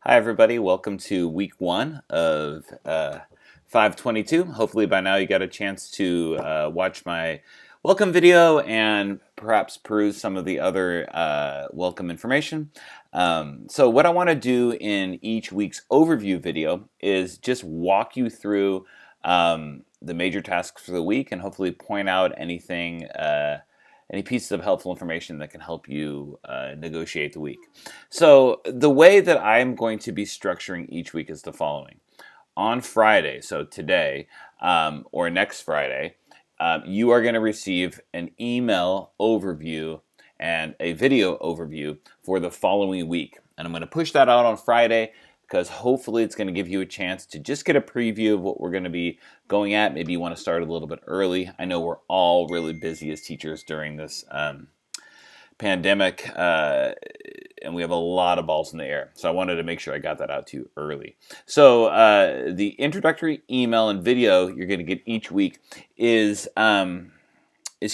Hi, everybody. Welcome to week one of 522. Hopefully, by now, you got a chance to watch my welcome video and perhaps peruse some of the other welcome information. So, what I want to do in each week's overview video is just walk you through the major tasks for the week and hopefully point out anything. Any pieces of helpful information that can help you negotiate the week. So the way that I'm going to be structuring each week is the following. On Friday, so today or next Friday, you are going to receive an email overview and a video overview for the following week. And I'm going to push that out on Friday because hopefully it's going to give you a chance to just get a preview of what we're going to be going at. Maybe you want to start a little bit early. I know we're all really busy as teachers during this pandemic, and we have a lot of balls in the air. So I wanted to make sure I got that out to you early. So the introductory email and video you're going to get each week is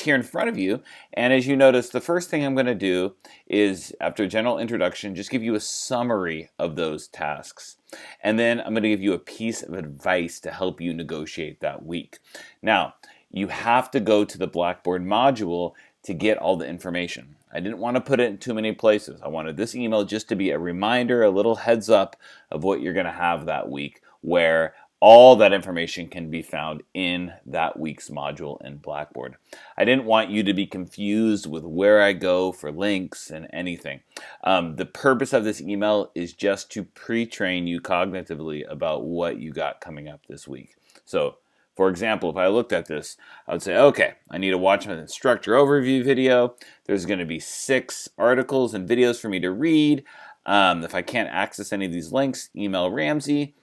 here in front of you. And as you notice, the first thing I'm going to do is, after a general introduction, just give you a summary of those tasks. And then I'm going to give you a piece of advice to help you negotiate that week. Now, you have to go to the Blackboard module to get all the information. I didn't want to put it in too many places. I wanted this email just to be a reminder, a little heads up of what you're going to have that week, where all that information can be found in that week's module in Blackboard. I didn't want you to be confused with where I go for links and anything. The purpose of this email is just to pre-train you cognitively about what you got coming up this week. So, for example, if I looked at this, I would say, okay, I need to watch an instructor overview video. There's going to be 6 articles and videos for me to read. If I can't access any of these links, email Ramsey.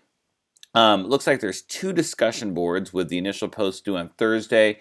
Looks like there's 2 discussion boards with the initial post due on Thursday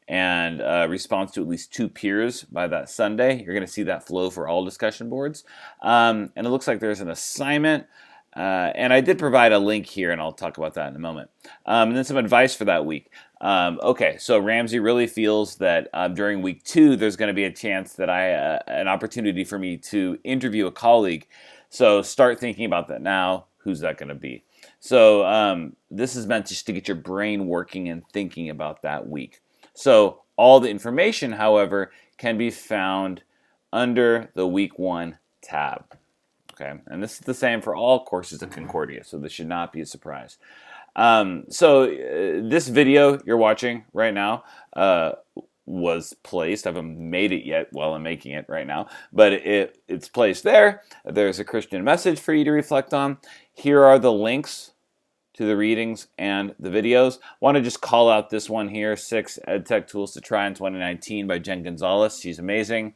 and response to at least 2 peers by that Sunday. You're going to see that flow for all discussion boards. And it looks like there's an assignment. And I did provide a link here, and I'll talk about that in a moment. And then some advice for that week. Okay, so Ramsey really feels that during week 2, there's going to be a chance that an opportunity for me to interview a colleague. So start thinking about that now. Who's that going to be? So this is meant just to get your brain working and thinking about that week. So all the information, however, can be found under the week 1 tab. Okay, and this is the same for all courses at Concordia, so this should not be a surprise. This video you're watching right now was placed. I haven't made it yet while I'm making it right now, but it's placed there. There's a Christian message for you to reflect on. Here are the links to the readings and the videos. Want to just call out this one here, 6 EdTech Tools to Try in 2019 by Jen Gonzalez. She's amazing.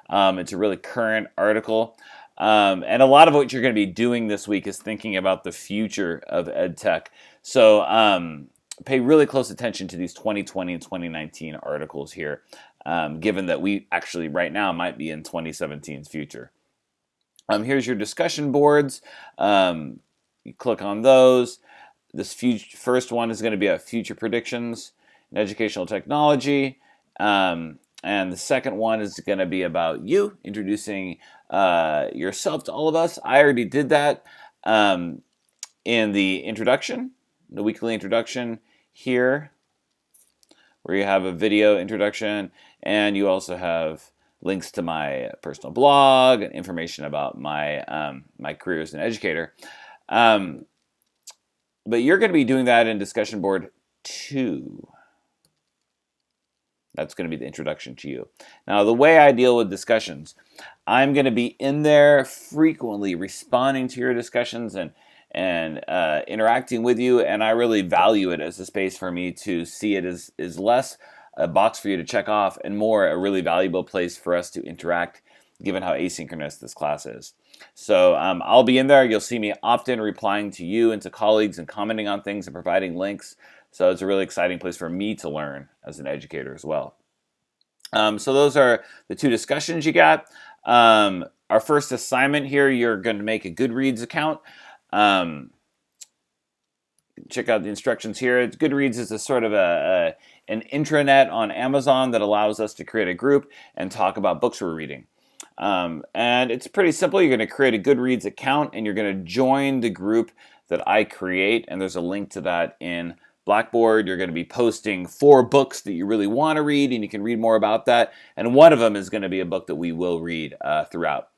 It's a really current article. And a lot of what you're going to be doing this week is thinking about the future of EdTech. So pay really close attention to these 2020 and 2019 articles here, given that we actually right now might be in 2017's future. Here's your discussion boards. You click on those. This first one is going to be about future predictions in educational technology. And the second one is going to be about you, introducing yourself to all of us. I already did that in the introduction, the weekly introduction here, where you have a video introduction, and you also have links to my personal blog and information about my my career as an educator. But you're going to be doing that in discussion board 2. That's going to be the introduction to you. Now, the way I deal with discussions, I'm going to be in there frequently responding to your discussions and interacting with you, and I really value it as a space for me to see it as less a box for you to check off and more a really valuable place for us to interact, given how asynchronous this class is. So I'll be in there. You'll see me often replying to you and to colleagues and commenting on things and providing links. So it's a really exciting place for me to learn as an educator as well. So those are the 2 discussions you got. Our first assignment here, you're going to make a Goodreads account. Check out the instructions here. Goodreads is a sort of an intranet on Amazon that allows us to create a group and talk about books we're reading. And it's pretty simple. You're going to create a Goodreads account, and you're going to join the group that I create, and there's a link to that in Blackboard. You're going to be posting 4 books that you really want to read, and you can read more about that. And one of them is going to be a book that we will read throughout.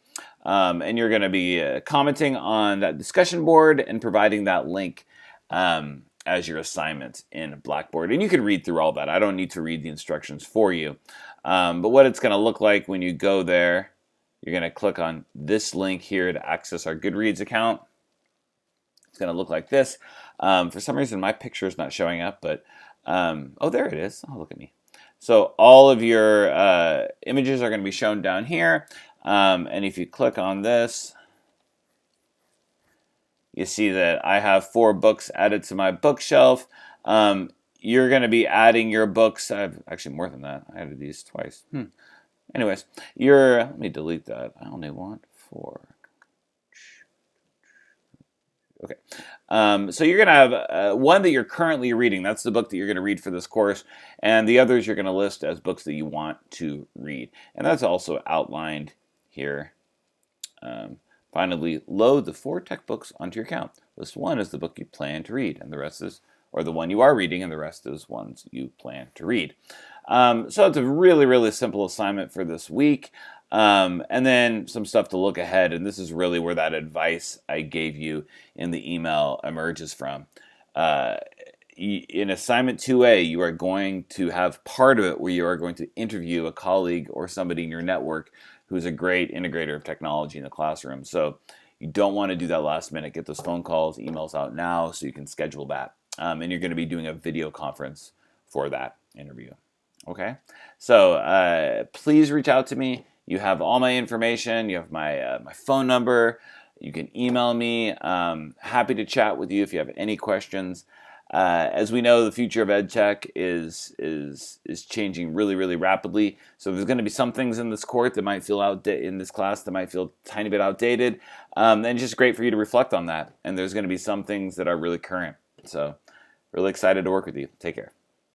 And you're going to be commenting on that discussion board and providing that link as your assignment in Blackboard. And you can read through all that. I don't need to read the instructions for you. But what it's going to look like when you go there, you're going to click on this link here to access our Goodreads account. It's going to look like this. For some reason, my picture is not showing up, but oh, there it is. Oh, look at me. So all of your images are going to be shown down here. And if you click on this, you see that I have 4 books added to my bookshelf. You're going to be adding your books. I have actually more than that. I added these twice. Anyways, let me delete that. I only want 4. Okay. So you're going to have one that you're currently reading. That's the book that you're going to read for this course. And the others you're going to list as books that you want to read. And that's also outlined here. Finally, load the 4 tech books onto your account. List 1 is the book you plan to read, and the rest is, or the one you are reading, and the rest is ones you plan to read. So it's a really, really simple assignment for this week. And then some stuff to look ahead, and this is really where that advice I gave you in the email emerges from. In assignment 2A, you are going to have part of it where you are going to interview a colleague or somebody in your network who's a great integrator of technology in the classroom. So you don't want to do that last minute. Get those phone calls, emails out now so you can schedule that. And you're going to be doing a video conference for that interview. Okay? So please reach out to me. You have all my information. You have my phone number. You can email me. Happy to chat with you if you have any questions. As we know, the future of EdTech is changing really, really rapidly. So there's going to be some things in this course that might feel in this class that might feel a tiny bit outdated. And it's just great for you to reflect on that. And there's going to be some things that are really current. So really excited to work with you. Take care.